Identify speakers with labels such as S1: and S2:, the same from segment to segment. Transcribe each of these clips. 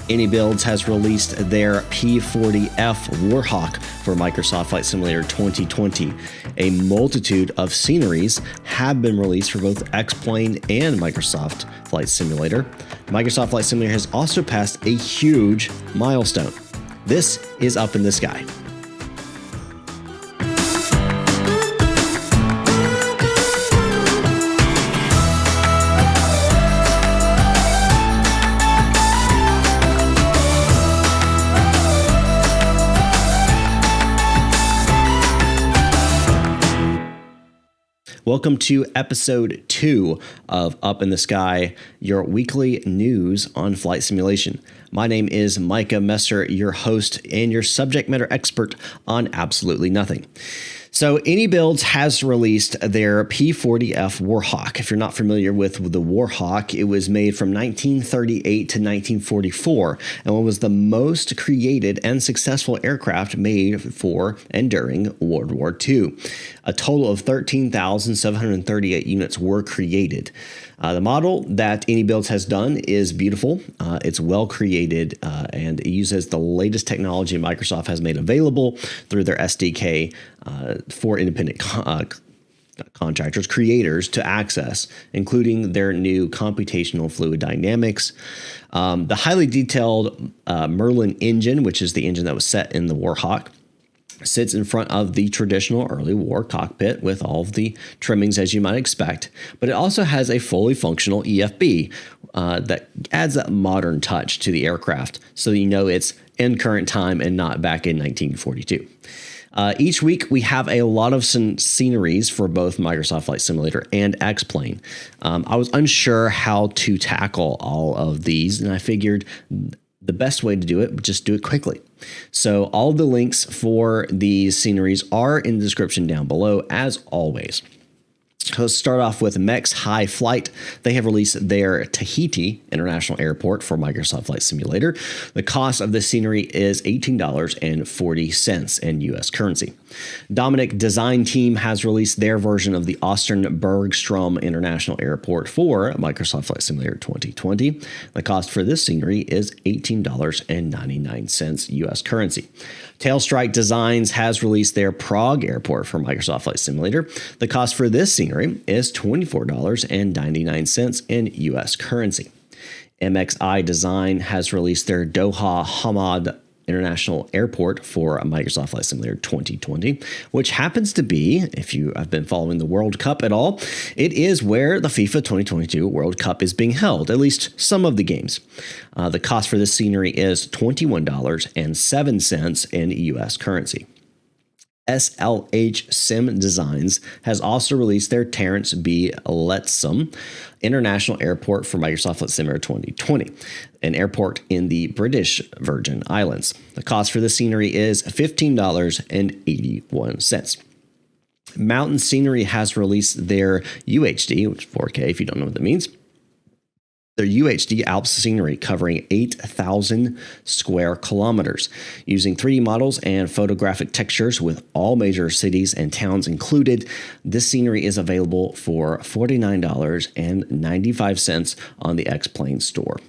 S1: Any Builds has released their P40F Warhawk for Microsoft Flight Simulator 2020. A multitude of sceneries have been released for both X-Plane and Microsoft Flight Simulator. Microsoft Flight Simulator has also passed a huge milestone. This is Up in the Sky. Welcome to episode 2 of Up in the Sky, your weekly news on flight simulation. My name is Micah Messer, your host and your subject matter expert on absolutely nothing. So Any Builds has released their P40F Warhawk. If you're not familiar with the Warhawk, it was made from 1938 to 1944 and was the most created and successful aircraft made for and during World War II. A total of 13,738 units were created. The model that Any Builds has done is beautiful. It's well created and it uses the latest technology Microsoft has made available through their SDK for independent contractors, creators to access, including their new computational fluid dynamics. The highly detailed Merlin engine, which is the engine that was set in the Warhawk, sits in front of the traditional early war cockpit with all of the trimmings as you might expect, but it also has a fully functional EFB that adds that modern touch to the aircraft so that you know it's in current time and not back in 1942. Each week, we have a lot of sceneries for both Microsoft Flight Simulator and X-Plane. I was unsure how to tackle all of these, and I figured the best way to do it, just do it quickly. So all the links for these sceneries are in the description down below, as always. So let's start off with Mex High Flight. They have released their Tahiti International Airport for Microsoft Flight Simulator. The cost of this scenery is $18.40 in US currency. Dominic Design Team has released their version of the Austin Bergstrom International Airport for Microsoft Flight Simulator 2020. The cost for this scenery is $18.99 US currency. Tailstrike Designs has released their Prague Airport for Microsoft Flight Simulator. The cost for this scenery is $24.99 in US currency. MXI Design has released their Doha Hamad International Airport for Microsoft Flight Simulator 2020, which happens to be, if you have been following the World Cup at all, it is where the FIFA 2022 World Cup is being held, at least some of the games. The cost for this scenery is $21.07 in US currency. SLH Sim Designs has also released their Terence B. Lettsome International Airport for Microsoft Flight Simulator 2020, an airport in the British Virgin Islands. The cost for the scenery is $15.81. Mountain Scenery has released their UHD, which is 4K if you don't know what that means. Their UHD Alps scenery covering 8,000 square kilometers using 3D models and photographic textures with all major cities and towns included. This scenery is available for $49.95 on the X-Plane store.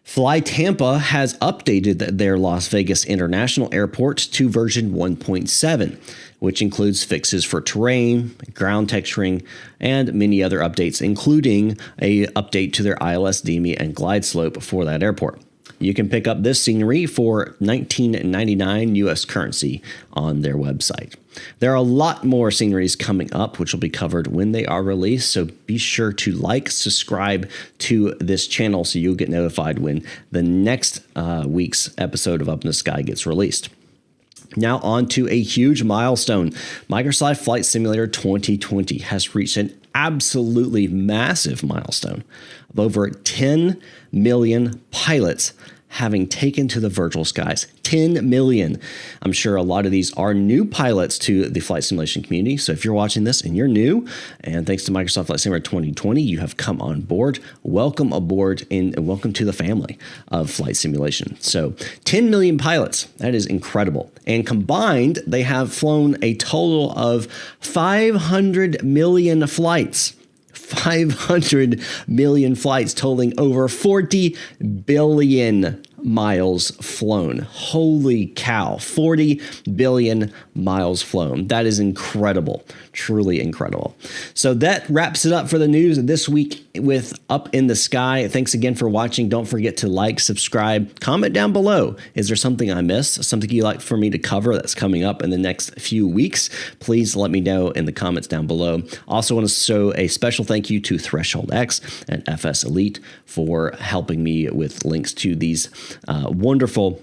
S1: Fly Tampa has updated their Las Vegas International Airport to version 1.7, which includes fixes for terrain, ground texturing, and many other updates, including an update to their ILS DME and glide slope for that airport. You can pick up this scenery for $19.99 US currency on their website. There are a lot more sceneries coming up, which will be covered when they are released, so be sure to like, subscribe to this channel so you'll get notified when the next week's episode of Up in the Sky gets released. Now on to a huge milestone. Microsoft Flight Simulator 2020 has reached an absolutely massive milestone of over 10 million pilots having taken to the virtual skies. 10 million. I'm sure a lot of these are new pilots to the flight simulation community. So if you're watching this and you're new, and thanks to Microsoft Flight Simulator 2020, you have come on board. Welcome aboard and welcome to the family of flight simulation. So 10 million pilots. That is incredible. And combined, they have flown a total of 500 million flights. 500 million flights totaling over 40 billion miles flown. Holy cow, 40 billion miles flown. That is incredible, truly incredible. So that wraps it up for the news this week with Up in the Sky. Thanks again for watching. Don't forget to like, subscribe, comment down below. Is there something I missed? Something you'd like for me to cover that's coming up in the next few weeks? Please let me know in the comments down below. Also want to show a special thank you to Threshold X and FS Elite for helping me with links to these wonderful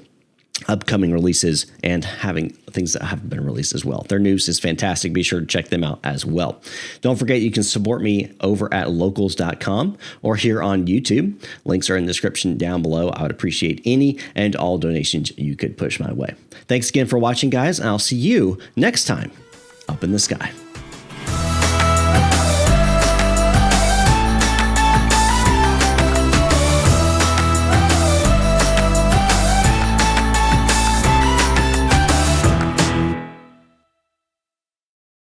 S1: upcoming releases and having things that haven't been released as well. Their news is fantastic. Be sure to check them out as well. Don't forget you can support me over at locals.com or here on YouTube. Links are in the description down below. I would appreciate any and all donations you could push my way. Thanks again for watching, guys, and I'll see you next time up in the sky.